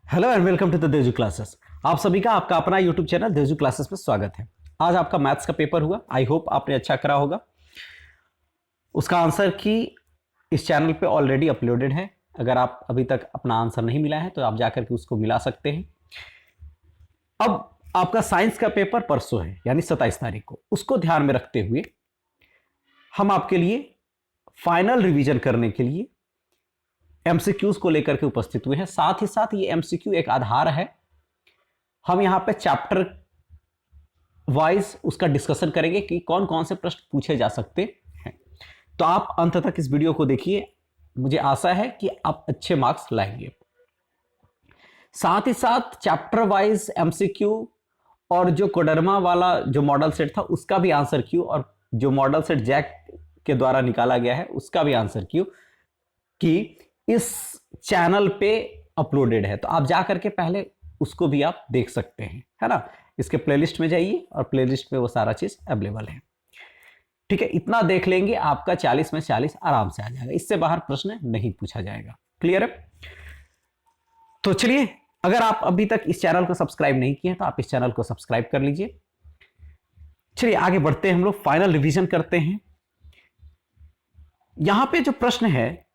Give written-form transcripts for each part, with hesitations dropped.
Hello and welcome to the Deju classes. आप सभी का आपका अपना यूट्यूब चैनल देजू क्लासेस में स्वागत है। आज आपका मैथ्स का पेपर हुआ। आई होप आपने अच्छा करा होगा। उसका आंसर की इस चैनल पे ऑलरेडी अपलोडेड है। अगर आप अभी तक अपना आंसर नहीं मिला है तो आप जाकर के उसको मिला सकते हैं। अब आपका साइंस का पेपर परसों है, यानी 27 तारीख को। उसको ध्यान में रखते हुए हम आपके लिए फाइनल रिवीजन करने के लिए एमसीक्यूज को लेकर के उपस्थित हुए हैं। साथ ही साथ ये एमसीक्यू एक आधार है। हम यहां पे चैप्टर वाइज उसका डिस्कशन करेंगे कि कौन कौन से प्रश्न पूछे जा सकते हैं। तो आप अंत तक इस वीडियो को देखिए। मुझे आशा है कि आप अच्छे मार्क्स लाएंगे। साथ ही साथ चैप्टर वाइज एमसीक्यू और जो कोडरमा वाला जो मॉडल सेट था उसका भी आंसर क्यू, और जो मॉडल सेट जैक के द्वारा निकाला गया है उसका भी आंसर क्यू कि इस चैनल पे अपलोडेड है। तो आप जाकर के पहले उसको भी आप देख सकते हैं, है ना। इसके प्लेलिस्ट में जाइए और प्लेलिस्ट में वो सारा चीज अवेलेबल है। ठीक है, इतना देख लेंगे, आपका 40 में 40 आराम से आ जाएगा। इससे बाहर प्रश्न नहीं पूछा जाएगा। क्लियर है? तो चलिए, अगर आप अभी तक इस चैनल को सब्सक्राइब नहीं किए तो आप इस चैनल को सब्सक्राइब कर लीजिए। चलिए आगे बढ़ते हैं, हम लोग फाइनल रिवीजन करते हैं। यहां पे जो प्रश्न है,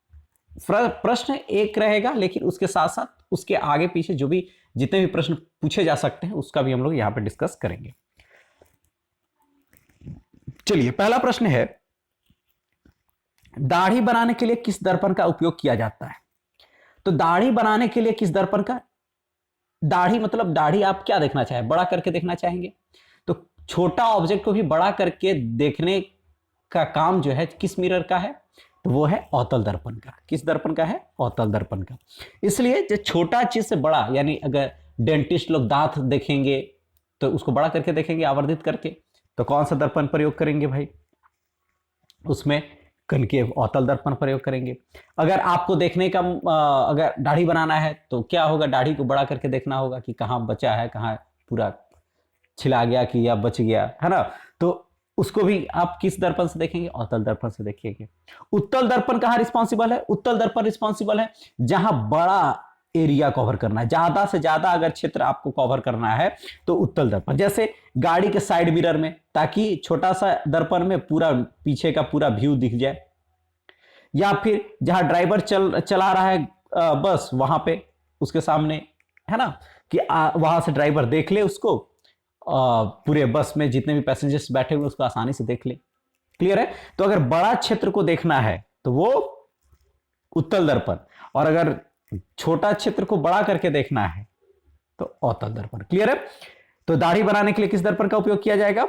प्रश्न एक रहेगा, लेकिन उसके साथ साथ उसके आगे पीछे जो भी जितने भी प्रश्न पूछे जा सकते हैं उसका भी हम लोग यहां पे डिस्कस करेंगे। चलिए, पहला प्रश्न है, दाढ़ी बनाने के लिए किस दर्पण का उपयोग किया जाता है? तो दाढ़ी बनाने के लिए किस दर्पण का, दाढ़ी मतलब दाढ़ी आप क्या देखना चाहें? बड़ा करके देखना चाहेंगे तो छोटा ऑब्जेक्ट को भी बड़ा करके देखने का काम जो है किस मिरर का है? तो वो है अवतल दर्पण का। किस दर्पण का है? अवतल दर्पण का। इसलिए जो छोटा चीज से बड़ा, यानी अगर डेंटिस्ट लोग दांत देखेंगे तो उसको बड़ा करके देखेंगे, आवर्धित करके, तो कौन सा दर्पण प्रयोग करेंगे भाई? उसमें कनकेव अवतल दर्पण प्रयोग करेंगे। अगर आपको देखने का अगर दाढ़ी बनाना है तो क्या होगा? दाढ़ी को बड़ा करके देखना होगा कि कहां बचा है, कहां पूरा छिला गया कि या बच गया, है ना। तो उसको भी आप किस दर्पण से देखेंगे? अवतल दर्पण से देखिएगा। उत्तल दर्पण कहां रिस्पॉन्सिबल है? उत्तल दर्पण रिस्पॉन्सिबल है जहां बड़ा एरिया कवर करना है, ज्यादा से ज्यादा अगर क्षेत्र आपको कवर करना है तो उत्तल दर्पण। जैसे गाड़ी के साइड मिरर में, ताकि छोटा सा दर्पण में पूरा पीछे का पूरा व्यू दिख जाए, या फिर जहां ड्राइवर चला रहा है बस वहां पे उसके सामने, है ना, कि वहां से ड्राइवर देख ले उसको, पूरे बस में जितने भी पैसेंजर्स बैठे हुए उसको आसानी से देख ले। क्लियर है? तो अगर बड़ा क्षेत्र को देखना है तो वो उत्तल दर्पण, और अगर छोटा क्षेत्र को बड़ा करके देखना है तो अवतल दर्पण। क्लियर है? तो दाढ़ी बनाने के लिए किस दर्पण का उपयोग किया जाएगा?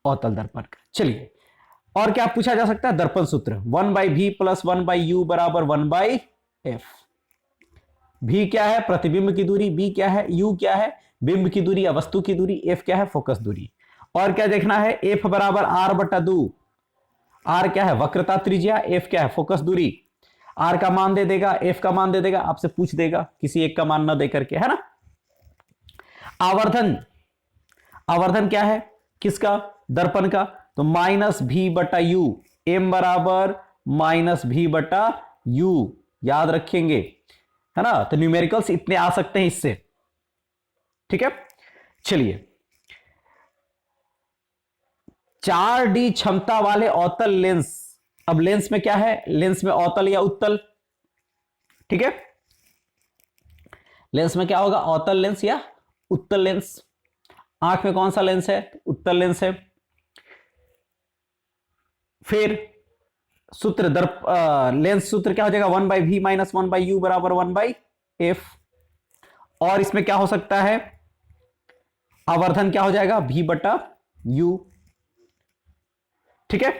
अवतल दर्पण का। चलिए, और क्या पूछा जा सकता है? दर्पण सूत्र 1/v + 1/u = 1/f। v क्या है? प्रतिबिंब की दूरी। b क्या है? u क्या है? बिंब की दूरी या वस्तु की दूरी। f क्या है? फोकस दूरी। और क्या देखना है? f = r/2। r क्या है? वक्रता त्रिज्या। f क्या है? फोकस दूरी। r का मान दे देगा, f का मान दे देगा, आपसे पूछ देगा किसी एक का मान न दे करके, है ना। आवर्धन, आवर्धन क्या है किसका? दर्पण का। तो -v/u, m = -v/u, याद रखेंगे, है ना। तो न्यूमेरिकल्स इतने आ सकते हैं इससे। ठीक है, चलिए, 4D क्षमता वाले अवतल लेंस। अब लेंस में क्या है? लेंस में अवतल या उत्तल? ठीक है, लेंस में क्या होगा? अवतल लेंस या उत्तल लेंस। आंख में कौन सा लेंस है? उत्तल लेंस है। फिर सूत्र लेंस सूत्र क्या हो जाएगा? 1/v - 1/u = 1/f। और इसमें क्या हो सकता है? आवर्धन क्या हो जाएगा? v/u। ठीक है,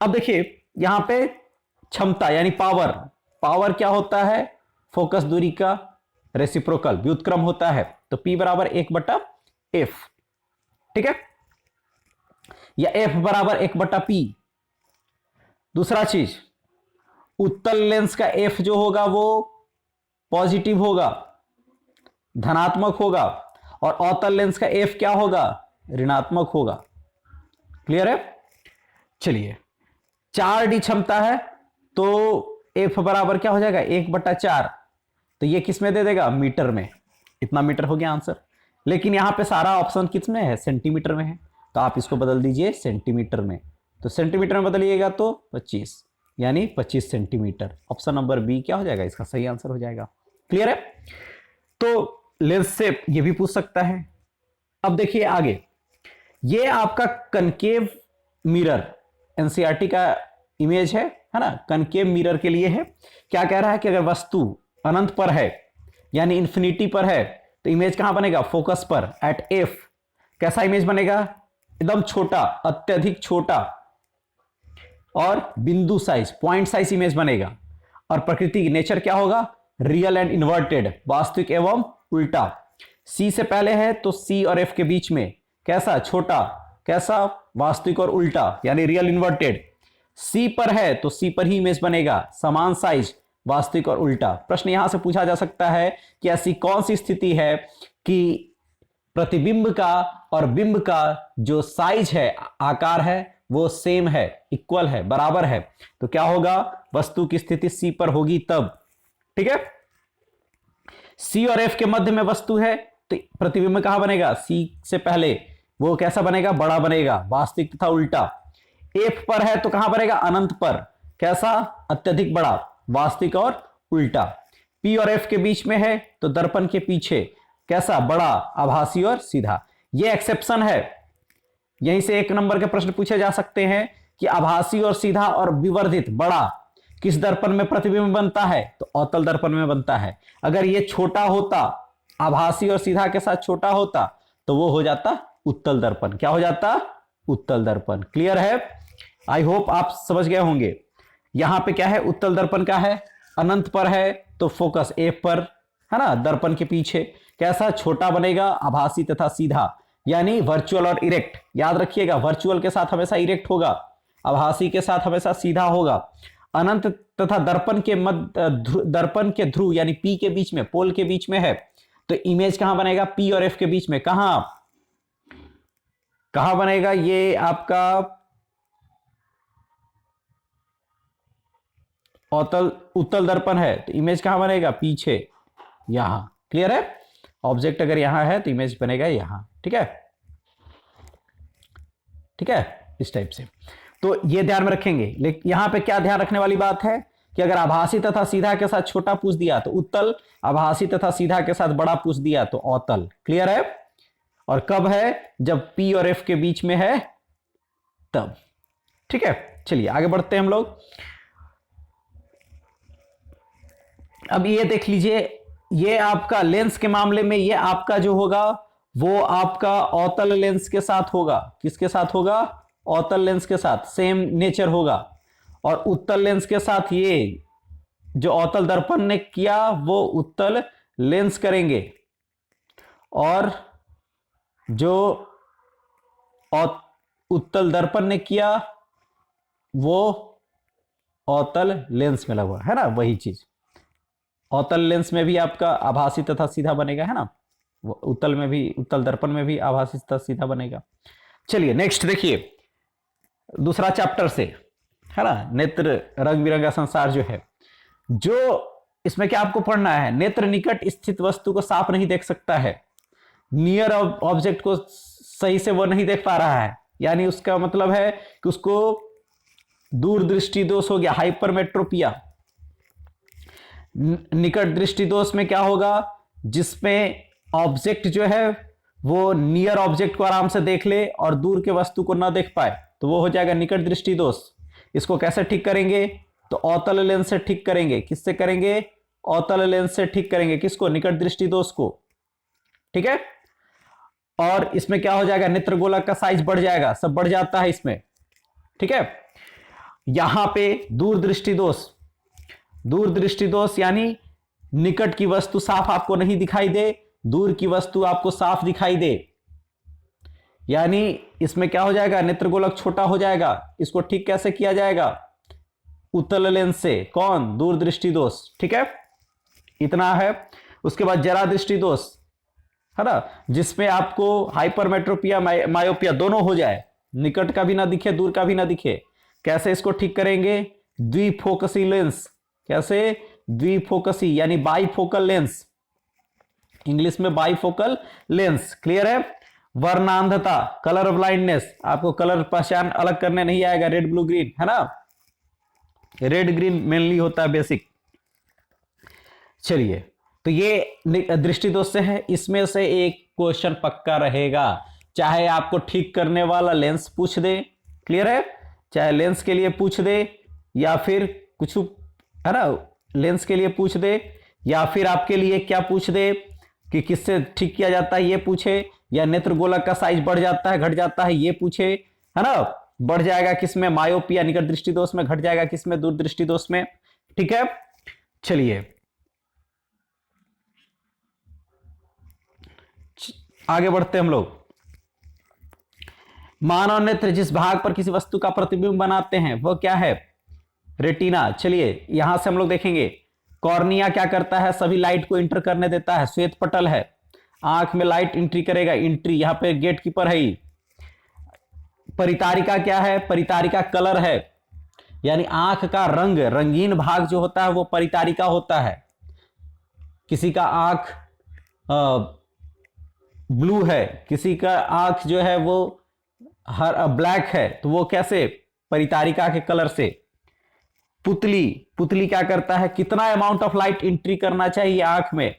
अब देखिए यहां पे क्षमता यानी पावर, पावर क्या होता है? फोकस दूरी का रेसिप्रोकल, व्युत्क्रम होता है। तो p = 1/f। ठीक है, या f = 1/p। दूसरा चीज, उत्तल लेंस का f जो होगा वो पॉजिटिव होगा, धनात्मक होगा, और अवतल लेंस का f क्या होगा? ऋणात्मक होगा। क्लियर है? चलिए, 4D क्षमता है तो f बराबर क्या हो जाएगा? 1/4। तो ये किस में दे देगा, मीटर में। इतना मीटर हो गया आंसर। लेकिन यहां पे सारा ऑप्शन किस में है, सेंटीमीटर में है, तो आप इसको बदल दीजिए सेंटीमीटर में। तो सेंटीमीटर में बदलिएगा तो 25, यानी 25 सेंटीमीटर। ऑप्शन नंबर बी क्या हो जाएगा, इसका सही आंसर हो जाएगा। क्लियर है। तो लेंस से ये भी पूछ सकता है। अब देखिए आगे, ये आपका कनकेव मिरर एनसीईआरटी का इमेज है ना, कनकेव मिरर के लिए है। क्या कह रहा है कि अगर वस्तु अनंत पर है यानी इंफिनिटी पर है तो इमेज कहां बनेगा, फोकस पर एट एफ। कैसा इमेज बनेगा, एकदम छोटा, अत्यधिक छोटा और बिंदु साइज, पॉइंट साइज इमेज बनेगा। और प्रकृति की नेचर क्या होगा, रियल एंड इन्वर्टेड, वास्तविक एवं उल्टा। सी से पहले है तो सी और एफ के बीच में कैसा, छोटा, कैसा, वास्तविक और उल्टा, यानी रियल इन्वर्टेड। सी पर है तो सी पर ही इमेज बनेगा, समान साइज, वास्तविक और उल्टा। प्रश्न यहां से पूछा जा सकता है कि ऐसी कौन सी स्थिति है कि प्रतिबिंब का और बिंब का जो साइज है, आकार है, वो सेम है, इक्वल है, बराबर है। तो क्या होगा, वस्तु की स्थिति सी पर होगी तब। ठीक है। सी और एफ के मध्य में वस्तु है तो प्रतिबिंब कहां बनेगा, सी से पहले, वो कैसा बनेगा, बड़ा बनेगा, वास्तविक तथा उल्टा। एफ पर है तो कहां बनेगा, अनंत पर, कैसा, अत्यधिक बड़ा, वास्तविक और उल्टा। पी और एफ के बीच में है तो दर्पण के पीछे, कैसा, बड़ा, आभासी और सीधा। ये एक्सेप्शन है, यहीं से एक नंबर के प्रश्न पूछे जा सकते हैं कि आभासी और सीधा और विवर्धित, बड़ा, किस दर्पण में प्रतिबिंब बनता है, तो अवतल दर्पण में बनता है। अगर ये छोटा होता, आभासी और सीधा के साथ छोटा होता, तो वो हो जाता उत्तल दर्पण। क्या हो जाता, उत्तल दर्पण। क्लियर है। आई होप आप समझ गए होंगे। यहां पे क्या है, उत्तल दर्पण का है, अनंत पर है तो फोकस एफ पर है ना, दर्पण के पीछे कैसा, छोटा बनेगा, आभासी तथा सीधा, यानी वर्चुअल और इरेक्ट। याद रखिएगा, वर्चुअल के साथ हमेशा इरेक्ट होगा, आभासी के साथ हमेशा सीधा होगा। अनंत तथा दर्पण के मध्य, दर्पण के ध्रुव यानी पी के बीच में, पोल के बीच में है, तो इमेज कहां बनेगा, पी और एफ के बीच में। कहां बनेगा, ये आपका उत्तल दर्पण है तो इमेज कहां बनेगा, पीछे, यहां। क्लियर है। ऑब्जेक्ट अगर यहां है तो इमेज बनेगा यहां। ठीक है, ठीक है, इस टाइप से। तो ये ध्यान में रखेंगे। लेकिन यहां पे क्या ध्यान रखने वाली बात है कि अगर आभासी तथा सीधा के साथ छोटा पूछ दिया तो उत्तल, आभासी तथा सीधा के साथ बड़ा पूछ दिया तो अवतल। क्लियर है। और कब है, जब पी और एफ के बीच में है तब। ठीक है, चलिए आगे बढ़ते हैं हम लोग। अब ये देख लीजिए, ये आपका लेंस के मामले में ये आपका जो होगा वो आपका अवतल लेंस के साथ होगा। किसके साथ होगा, अवतल लेंस के साथ, सेम नेचर होगा। और उत्तल लेंस के साथ ये जो अवतल दर्पण ने किया वो उत्तल लेंस करेंगे, और जो उत्तल दर्पण ने किया वो अवतल लेंस में लगा, है ना, वही चीज। अवतल लेंस में भी आपका आभासी तथा सीधा बनेगा, है ना, उत्तल में भी, उत्तल दर्पण में भी आभासी तथा सीधा बनेगा। चलिए नेक्स्ट देखिए, दूसरा चैप्टर से, है ना, नेत्र रंग बिरंगा संसार जो है, जो इसमें क्या आपको पढ़ना है, नेत्र निकट स्थित वस्तु को साफ नहीं देख सकता है, नियर ऑब्जेक्ट को सही से वो नहीं देख पा रहा है, यानी उसका मतलब है कि उसको दूरदृष्टि दोष हो गया, हाइपरमेट्रोपिया। निकट दृष्टि दोष में क्या होगा, जिसमें ऑब्जेक्ट जो है वो नियर ऑब्जेक्ट को आराम से देख ले और दूर के वस्तु को ना देख पाए, तो वो हो जाएगा निकट दृष्टि दोष। इसको कैसे ठीक करेंगे, तो अवतल लेंस से ठीक करेंगे। किससे करेंगे, अवतल लेंस से ठीक करेंगे, किसको, निकट दृष्टि दोष को। ठीक है। और इसमें क्या हो जाएगा, नेत्र गोलक का साइज बढ़ जाएगा, सब बढ़ जाता है इसमें। ठीक है। यहां पे दूरदृष्टि दोष, दूरदृष्टि दोष यानी निकट की वस्तु साफ आपको नहीं दिखाई दे, दूर की वस्तु आपको साफ दिखाई दे, यानी इसमें क्या हो जाएगा, नेत्र गोलक छोटा हो जाएगा। इसको ठीक कैसे किया जाएगा, उत्तल लेंस से। कौन, दूरदृष्टि दोष। ठीक है, इतना है। उसके बाद जरा दृष्टि दोष, है ना, जिसमें आपको हाइपरमेट्रोपिया, मायोपिया दोनों हो जाए, निकट का भी ना दिखे, दूर का भी ना दिखे। कैसे इसको ठीक करेंगे, द्विफोकसी लेंस। कैसे, द्विफोकसी यानी बाईफोकल लेंस, इंग्लिश में बाईफोकल लेंस। क्लियर है। वर्णांधता, कलर ब्लाइंडनेस, आपको कलर पहचान अलग करने नहीं आएगा, रेड ब्लू ग्रीन है ना, रेड ग्रीन मेनली होता है बेसिक। चलिए, तो ये दृष्टि दोष से है, इसमें से एक क्वेश्चन पक्का रहेगा, चाहे आपको ठीक करने वाला लेंस पूछ दे। क्लियर है, चाहे लेंस के लिए पूछ दे या फिर कुछ है ना, लेंस के लिए पूछ दे या फिर आपके लिए क्या पूछ दे कि किससे ठीक किया जाता है ये पूछे, या नेत्र गोलक का साइज बढ़ जाता है घट जाता है ये पूछे, है ना, बढ़ जाएगा किसमें, मायोपिया निकट दृष्टि दोष में, घट जाएगा किसमें, दूरदृष्टि दोष में। ठीक है, चलिए आगे बढ़ते हम लोग। मानव नेत्र जिस भाग पर किसी वस्तु का प्रतिबिंब बनाते हैं वह क्या है, रेटिना। चलिए यहां से हम लोग देखेंगे, कॉर्निया क्या करता है, सभी लाइट को इंटर करने देता है, श्वेत पटल है, आंख में लाइट एंट्री करेगा, एंट्री यहां पे गेट कीपर है ही। परितारिका क्या है, परितारिका कलर है, यानी आंख का रंग, रंगीन भाग जो होता है वो परितारिका होता है। किसी का आंख ब्लू है, किसी का आंख जो है वो हर ब्लैक है, तो वो कैसे, परितारिका के कलर से। पुतली, पुतली क्या करता है, कितना अमाउंट ऑफ लाइट एंट्री करना चाहिए आंख में,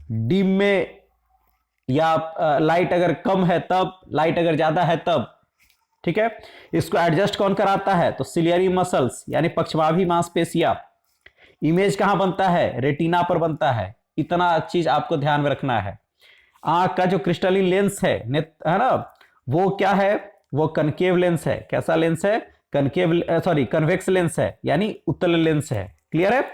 डिम में, या लाइट अगर कम है तब, लाइट अगर ज्यादा है तब। ठीक है, इसको एडजस्ट कौन कराता है, तो सिलियरी मसल्स यानी पक्षवाभी मांसपेशियां। इमेज कहां बनता है, रेटिना पर बनता है। इतना चीज आपको ध्यान में रखना है। आंख का जो क्रिस्टलिन लेंस है ना, वो क्या है, वो कनकेव लेंस है। कैसा लेंस है, कनकेव, सॉरी कन्वेक्स लेंस है, यानी उत्तल लेंस है। क्लियर है,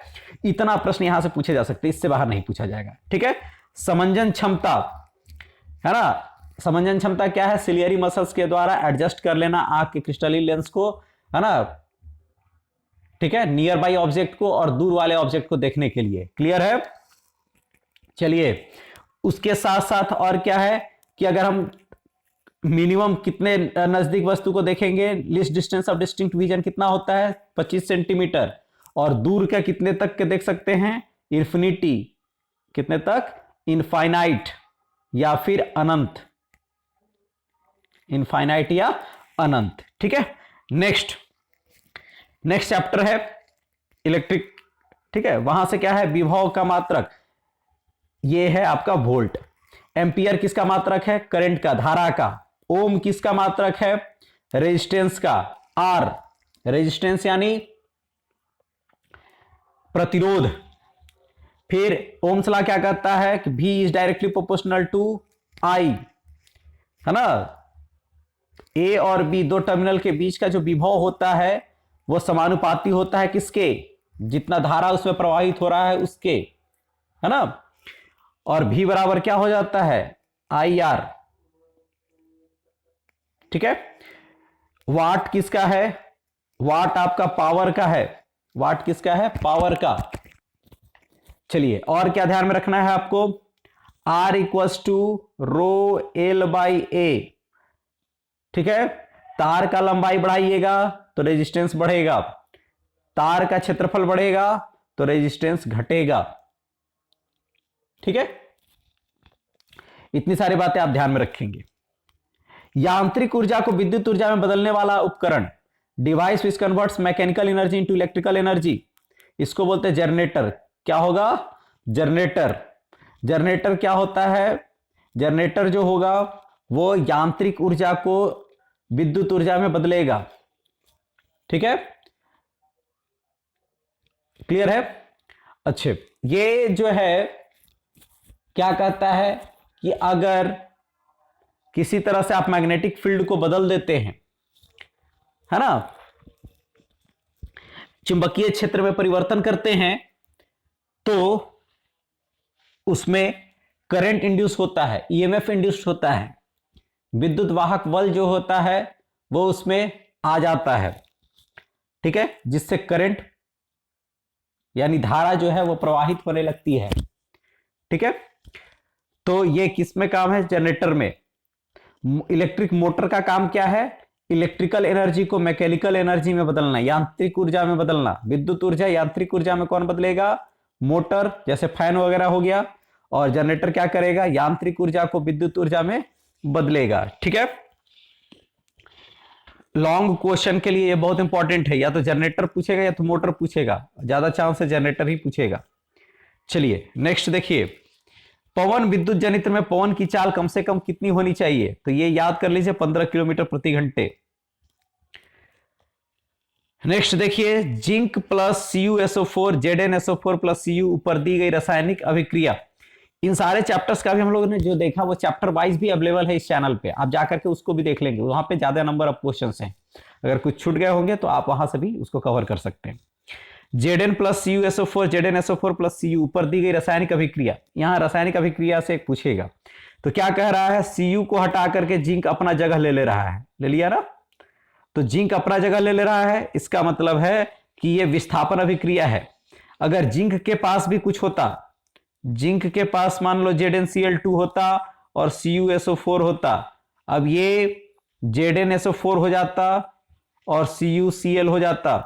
इतना प्रश्न यहां से पूछे जा सकते हैं, इससे बाहर नहीं पूछा जाएगा। ठीक है, समंजन क्षमता है ना, समंजन क्षमता क्या है, सिलियरी मसल्स के द्वारा एडजस्ट कर लेना आंख के क्रिस्टलिन लेंस को, है ना। ठीक है, नियर बाई ऑब्जेक्ट को और दूर वाले ऑब्जेक्ट को देखने के लिए। क्लियर है। चलिए, उसके साथ साथ और क्या है कि अगर हम मिनिमम कितने नजदीक वस्तु को देखेंगे, list distance of distinct vision कितना होता है, 25 सेंटीमीटर, और दूर का कितने तक के देख सकते हैं, इन्फिनिटी, कितने तक, इनफाइनाइट या फिर अनंत, इनफाइनाइट या अनंत। ठीक है, नेक्स्ट चैप्टर है इलेक्ट्रिक। ठीक है, वहां से क्या है, विभव का मात्रक, ये है आपका वोल्ट। एम्पियर किसका मात्रक है, करंट का, धारा का। ओम किसका मात्रक है, रेजिस्टेंस का। आर, रेजिस्टेंस यानी प्रतिरोध। फिर ओम्स लॉ क्या कहता है कि V is directly proportional to I, है ना। A और B दो टर्मिनल के बीच का जो विभव होता है वो समानुपाती होता है किसके, जितना धारा उसमें प्रवाहित हो रहा है उसके, है ना। और V बराबर क्या हो जाता है, IR। ठीक है, वाट किसका है, वाट आपका पावर का है, वाट किसका है, पावर का। चलिए, और क्या ध्यान में रखना है आपको, R equals to rho L by A. ठीक है, तार का लंबाई बढ़ाइएगा तो रेजिस्टेंस बढ़ेगा, तार का क्षेत्रफल बढ़ेगा तो रेजिस्टेंस घटेगा। ठीक है, इतनी सारी बातें आप ध्यान में रखेंगे। यांत्रिक ऊर्जा को विद्युत ऊर्जा में बदलने वाला उपकरण, device which converts mechanical energy into electrical energy, इसको बोलते हैं जनरेटर। क्या होगा, जनरेटर। जनरेटर क्या होता है, जनरेटर जो होगा वो यांत्रिक ऊर्जा को विद्युत ऊर्जा में बदलेगा। ठीक है, क्लियर है। अच्छे, ये जो है क्या कहता है कि अगर किसी तरह से आप मैग्नेटिक फील्ड को बदल देते हैं, है ना, चुंबकीय क्षेत्र में परिवर्तन करते हैं, तो उसमें करंट इंड्यूस होता है, ईएमएफ इंड्यूस होता है, विद्युत वाहक बल जो होता है वो उसमें आ जाता है। ठीक है, जिससे करंट यानी धारा जो है वो प्रवाहित होने लगती है। ठीक है, तो ये किस में काम है, जनरेटर में। इलेक्ट्रिक मोटर का काम क्या है, इलेक्ट्रिकल एनर्जी को मैकेनिकल एनर्जी में बदलना, यांत्रिक ऊर्जा में बदलना। विद्युत ऊर्जा यांत्रिक ऊर्जा में कौन बदलेगा? मोटर, जैसे फैन वगैरह हो गया। और जनरेटर क्या करेगा? यांत्रिक ऊर्जा को विद्युत ऊर्जा में बदलेगा। ठीक है, लॉन्ग क्वेश्चन के लिए ये बहुत इंपॉर्टेंट है, या तो जनरेटर पूछेगा या तो मोटर पूछेगा, ज्यादा चांस है जनरेटर ही पूछेगा। चलिए नेक्स्ट देखिए, पवन विद्युत जनित्र में पवन की चाल कम से कम कितनी होनी चाहिए? तो ये याद कर लीजिए, 15 किलोमीटर प्रति घंटे। नेक्स्ट देखिए, zinc plus CuSO4 ZnSO4 plus Cu ऊपर दी गई रासायनिक अभिक्रिया। इन सारे चैप्टर्स का भी हम लोगों ने जो देखा वो चैप्टर वाइज भी अवेलेबल है इस चैनल पे, आप जाकर के उसको भी देख लेंगे, वहां पे ज्यादा नंबर ऑफ क्वेश्चंस हैं। अगर कुछ छूट गए होंगे तो आप वहां से भी उसको कवर कर सकते हैं। Zn plus CuSO4 ZnSO4 plus Cu ऊपर दी गई रासायनिक अभिक्रिया, यहां रासायनिक अभिक्रिया से पूछेगा। तो क्या कह रहा है? Cu को हटा करके जिंक अपना जगह ले रहा है, ले लिया ना? तो जिंक अपना जगह ले रहा है, इसका मतलब है कि यह विस्थापन अभिक्रिया है। अगर जिंक के पास भी कुछ होता, जिंक के पास मान लो ZnCl2 होता और CuSO4 होता, अब ये ZnSO4 हो जाता और CuCl हो जाता।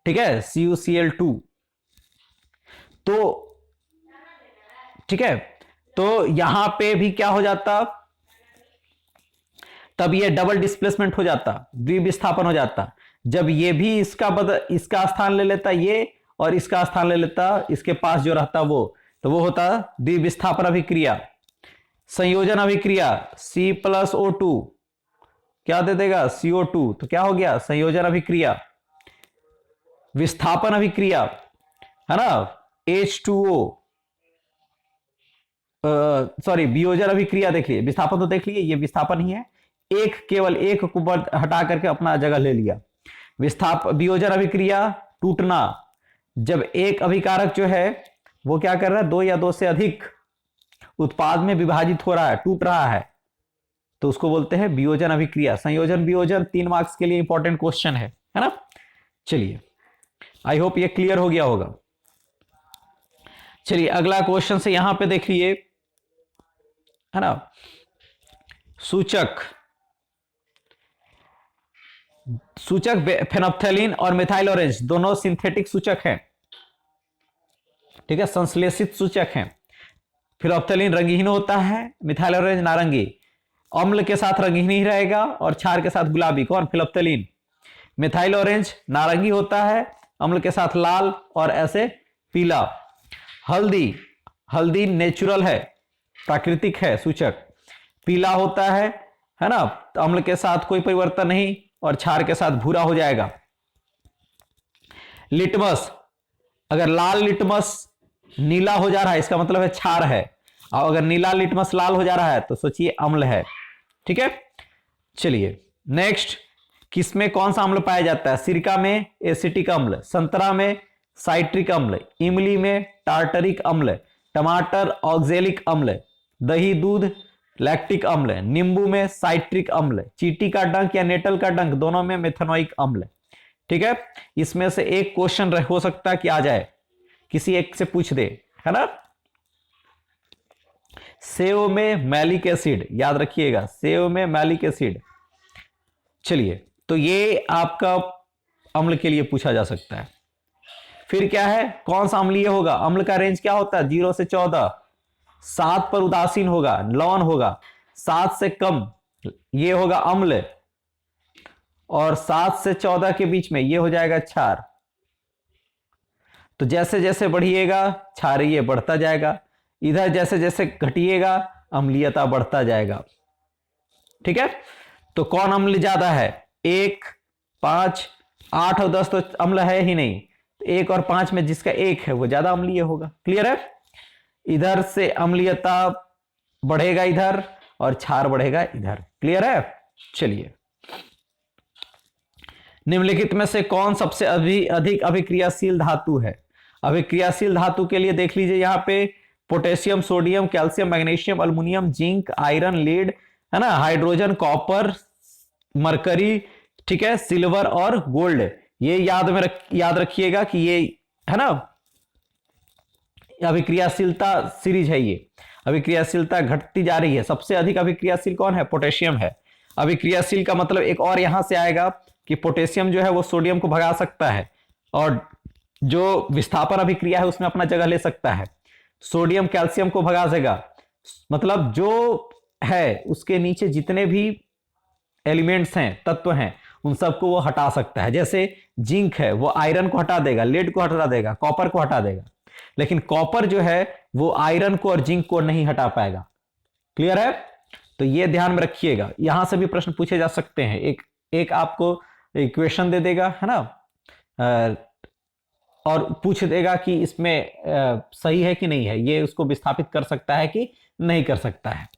ठीक है, CuCl2। तो ठीक है, तो यहां पे भी क्या हो जाता? तब ये डबल डिस्प्लेसमेंट हो जाता, द्विविस्थापन हो जाता। जब ये भी इसका स्थान ले लेता ये, और इसका स्थान ले लेता इसके पास जो रहता वो, तो वो होता द्विविस्थापन अभिक्रिया। संयोजन अभिक्रिया, C प्लस O2 क्या दे देगा? CO2। तो क्या हो गया? संयोजन अभिक्रिया। विस्थापन अभिक्रिया है ना, H2O, सॉरी वियोजन अभिक्रिया। देखिए विस्थापन तो देख लिए, ये विस्थापन ही है, केवल एक को हटा करके अपना जगह ले लिया। वियोजन अभिक्रिया, टूटना, जब एक अभिकारक जो है वो क्या कर रहा है? 2 या 2 से अधिक उत्पाद में विभाजित हो रहा है, टूट रहा है, तो उसको बोलते हैं वियोजन अभिक्रिया। संयोजन वियोजन 3 मार्क्स के लिए इंपॉर्टेंट क्वेश्चन है ना? चलिए, आई होप ये क्लियर हो गया होगा। चलिए अगला क्वेश्चन से यहां पे देखिए, है ना, सूचक फेनोप्थेलिन और मिथाइल ऑरेंज दोनों सिंथेटिक सूचक हैं। ठीक है, संश्लेषित सूचक हैं। फिनोप्थेलिन रंगहीन होता है, मिथाइल ऑरेंज नारंगी। अम्ल के साथ रंगहीन ही रहेगा और क्षार के साथ गुलाबी। कौन? फिनोप्थेलिन। मिथाइल ऑरेंज नारंगी होता है, अम्ल के साथ लाल और ऐसे पीला। हल्दी नेचुरल है, प्राकृतिक है सूचक, पीला होता है ना, अम्ल के साथ कोई परिवर्तन नहीं और क्षार के साथ भूरा हो जाएगा। लिटमस, अगर लाल लिटमस नीला हो जा रहा है इसका मतलब है क्षार है, और अगर नीला लिटमस लाल हो जा रहा है तो सोचिए अम्ल है। ठीक है, चलिए नेक्स्ट, किसमें कौन सा अम्ल पाया जाता है? सिरका में एसिटिक अम्ल, संतरा में साइट्रिक अम्ल, इमली में टार्टरिक अम्ल, टमाटर ऑक्जेलिक अम्ल, दही दूध लैक्टिक अम्ल, नींबू में साइट्रिक अम्ल, चींटी का डंक या नेटल का डंक दोनों में मेथनोइक अम्ल। ठीक है, इसमें से एक क्वेश्चन हो सकता है कि आ जाए, किसी एक से पूछ दे, है ना। सेव में मैलिक एसिड, याद रखिएगा, सेव में मैलिक एसिड। चलिए, तो ये आपका अम्ल के लिए पूछा जा सकता है। फिर क्या है, कौन सा अम्लीय होगा? अम्ल का रेंज क्या होता है? 0 से 14। 7 पर उदासीन होगा, लवण होगा। 7 से कम ये होगा अम्ल, और 7 से 14 के बीच में ये हो जाएगा क्षार। तो जैसे जैसे बढ़िएगा क्षारीय बढ़ता जाएगा, इधर जैसे जैसे घटिएगा अम्लीयता बढ़ता जाएगा। ठीक है, तो कौन अम्ल ज्यादा है? 1, 5, 8 और 10 तो अम्ल है ही नहीं, 1 और 5 में जिसका 1 है वो ज्यादा अम्लीय होगा। क्लियर है, इधर से अम्लीयता बढ़ेगा इधर और क्षार बढ़ेगा इधर। क्लियर है, चलिए निम्नलिखित में से कौन सबसे अधिक अभिक्रियाशील धातु है? अभिक्रियाशील धातु के लिए देख लीजिए, यहां पे potassium, sodium, calcium, magnesium, aluminium, zinc, iron, lead, है ना, हाइड्रोजन, कॉपर, मरकरी, ठीक है, सिल्वर और गोल्ड। ये याद रखिएगा कि ये, है ना, अभिक्रियाशीलता सीरीज है ये। अभिक्रियाशीलता घटती जा रही है। सबसे अधिक अभिक्रियाशील कौन है? पोटेशियम है। अभिक्रियाशील का मतलब एक और यहां से आएगा कि पोटेशियम जो है वो सोडियम को भगा सकता है और जो विस्थापन अभिक्रिया है उसमें अपना जगह ले सकता है। सोडियम कैल्शियम को भगा देगा, मतलब जो है उसके नीचे जितने भी एलिमेंट्स हैं, तत्व हैं, उन सबको वो हटा सकता है। जैसे जिंक है वो आयरन को हटा देगा, लेड को हटा देगा, कॉपर को हटा देगा, लेकिन कॉपर जो है वो आयरन को और जिंक को नहीं हटा पाएगा। क्लियर है? तो ये ध्यान में रखिएगा, यहां से भी प्रश्न पूछे जा सकते हैं। एक आपको इक्वेशन दे देगा, है ना, और पूछ देगा कि इसमें सही है कि नहीं है, ये उसको विस्थापित कर सकता है कि नहीं कर सकता है।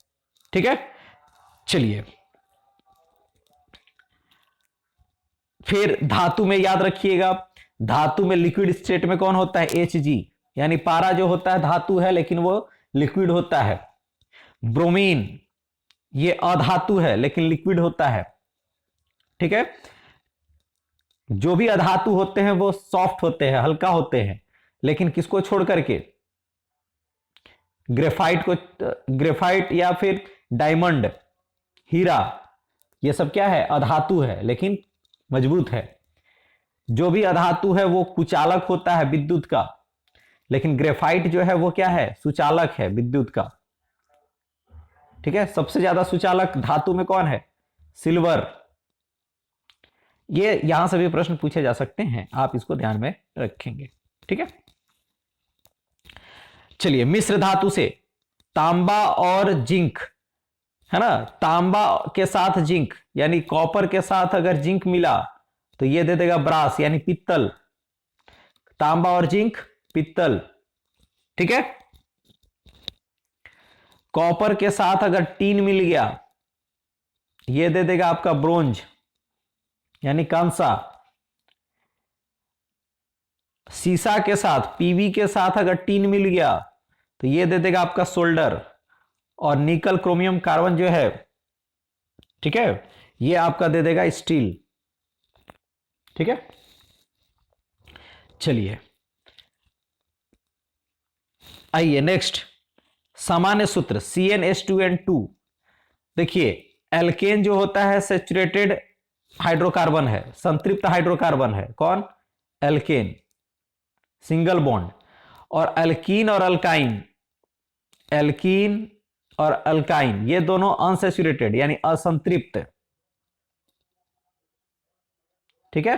ठीक है, चलिए फिर धातु में याद रखिएगा, धातु में लिक्विड स्टेट में कौन होता है? Hg, यानी पारा जो होता है धातु है लेकिन वो लिक्विड होता है। ब्रोमीन ये अधातु है लेकिन लिक्विड होता है। ठीक है, जो भी अधातु होते हैं वो सॉफ्ट होते हैं, हल्का होते हैं, लेकिन किसको छोड़ करके? ग्रेफाइट या फिर डायमंड, हीरा, ये सब क्या है? अधातु है लेकिन मजबूत है। जो भी अधातु है वो कुचालक होता है विद्युत का, लेकिन ग्रेफाइट जो है वो क्या है? सुचालक है विद्युत का। ठीक है, सबसे ज्यादा सुचालक धातु में कौन है? सिल्वर। ये यहां से भी प्रश्न पूछे जा सकते हैं, आप इसको ध्यान में रखेंगे। ठीक है, चलिए मिश्र धातु से तांबा और जिंक, है ना, तांबा के साथ जिंक यानी कॉपर के साथ अगर जिंक मिला तो ये दे देगा ब्रास यानी पित्तल। तांबा और जिंक पित्तल। ठीक है, कॉपर के साथ अगर टीन मिल गया ये दे देगा आपका ब्रोंज यानी कांसा। सीसा के साथ, पीवी के साथ अगर टीन मिल गया तो ये दे देगा आपका सोल्डर। और निकल क्रोमियम कार्बन जो है, ठीक है, ये आपका दे देगा स्टील। ठीक है, चलिए आइए नेक्स्ट, सामान्य सूत्र CnH2n2। देखिए एल्केन जो होता है सैचुरेटेड हाइड्रोकार्बन है, संतृप्त हाइड्रोकार्बन है। कौन? Alkane, single bond. और एल्कीन और अल्काइन, एल्कीन और अल्काइन ये दोनों अनसैचुरेटेड यानी असंतृप्त। ठीक है,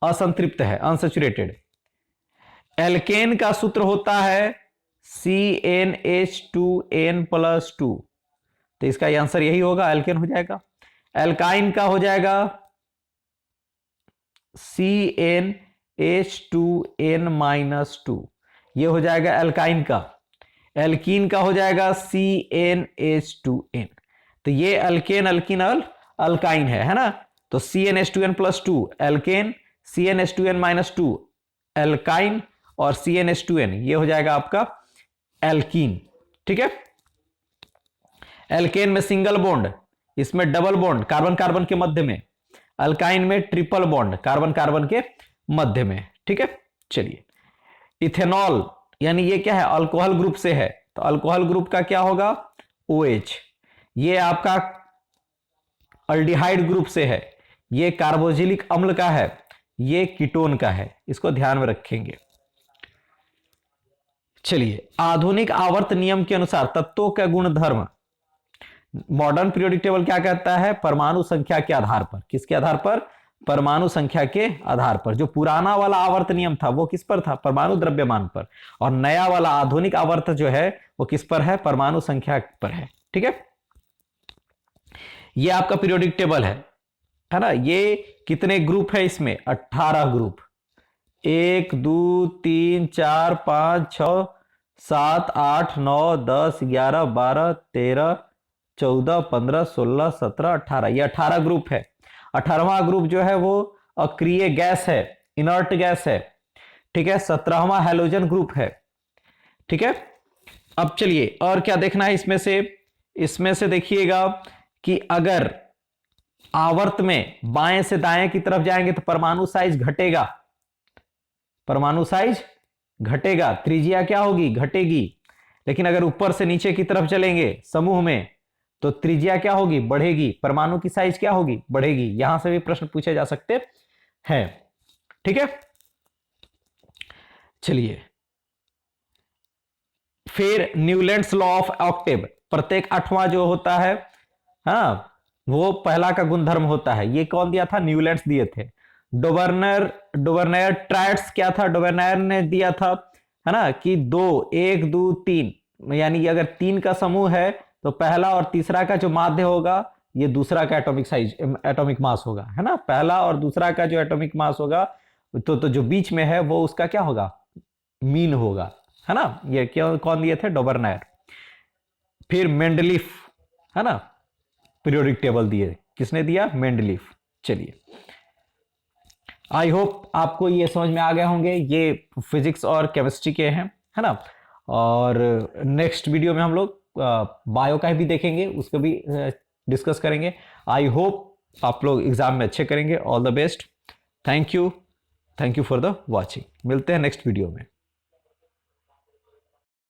असंतृप्त है, अनसैचुरेटेड। एल्केन का सूत्र होता है CnH2n+2, तो इसका आंसर यही होगा, एल्केन हो जाएगा। एल्काइन का हो जाएगा CnH2n-2, ये हो जाएगा एल्काइन का। एल्कीन का हो जाएगा CnH2n। तो ये एल्केन, अल्कीन और अल्काइन है ना। तो CnH2n+2 एल्केन, CnH2n-2 एल्काइन और CnH2n ये हो जाएगा आपका एल्कीन। ठीक है, एल्केन में सिंगल बॉन्ड, इसमें डबल बॉन्ड कार्बन कार्बन के मध्य में। अल्काइन में ट्रिपल बॉन्ड कार्बन कार्बन के मध्य में। ठीक है, चलिए इथेनॉल यानी ये क्या है? अल्कोहल ग्रुप से है, तो अल्कोहल ग्रुप का क्या होगा? OH। ये आपका अल्डिहाइड ग्रुप से है, ये कार्बोक्सिलिक अम्ल का है, ये कीटोन का है, इसको ध्यान में रखेंगे। चलिए आधुनिक आवर्त नियम के अनुसार तत्वों का गुणधर्म, मॉडर्न पीरियोडिक टेबल क्या कहता है? परमाणु संख्या के आधार पर। किसके आधार पर? परमाणु संख्या के आधार पर। जो पुराना वाला आवर्त नियम था वो किस पर था? परमाणु द्रव्यमान पर। और नया वाला आधुनिक आवर्त जो है वो किस पर है? परमाणु संख्या पर है। ठीक है, ये आपका पीरियोडिक टेबल है ना। ये कितने ग्रुप है इसमें? 18 ग्रुप। 1 2 3 4 5 6 7 8 9 10 11 12 13 14 15 16 17 18, ये 18 ग्रुप है। 18वां ग्रुप जो है वो अक्रिय गैस है, इनर्ट गैस है। ठीक है, 17वां हैलोजन ग्रुप है। ठीक है, अब चलिए और क्या देखना है इसमें से? इसमें से देखिएगा कि अगर आवर्त में बाएं से दाएं की तरफ जाएंगे तो परमाणु साइज घटेगा, परमाणु साइज घटेगा, त्रिज्या क्या होगी? घटेगी। लेकिन अगर ऊपर से नीचे की तरफ चलेंगे समूह में तो त्रिज्या क्या होगी, बढ़ेगी। परमाणु की साइज क्या होगी, बढ़ेगी। यहां से भी प्रश्न पूछे जा सकते हैं। ठीक है, चलिए फिर न्यूलैंड्स लॉ ऑफ ऑक्टेव, प्रत्येक 8वां जो होता है, हाँ, वो पहला का गुणधर्म होता है। ये कौन दिया था, न्यूलैंड्स दिए थे। डोबरनेयर ट्राइड्स क्या था, डोबरनेयर ने दिया था, है ना, कि 2 1 2 3, यानी अगर 3 का समूह है तो पहला और तीसरा का जो माध्य होगा ये दूसरा का एटॉमिक साइज, एटॉमिक मास होगा, है ना। पहला और दूसरा का जो एटॉमिक मास होगा तो जो बीच में है वो उसका क्या होगा, मीन होगा, है ना। ये क्या, कौन दिए थे, डोबरनेयर। फिर मेंडलीफ, है ना, पीरियोडिक टेबल दिए, किसने दिया, मेंडलीफ। चलिए, आई होप आपको ये समझ में आ गए होंगे, ये फिजिक्स और केमिस्ट्री के हैं, है ना। और नेक्स्ट वीडियो में हम लोग बायो का भी देखेंगे, उसको भी डिस्कस करेंगे। आई होप आप लोग एग्जाम में अच्छे करेंगे। All the best. Thank you for the watching. मिलते हैं नेक्स्ट वीडियो में।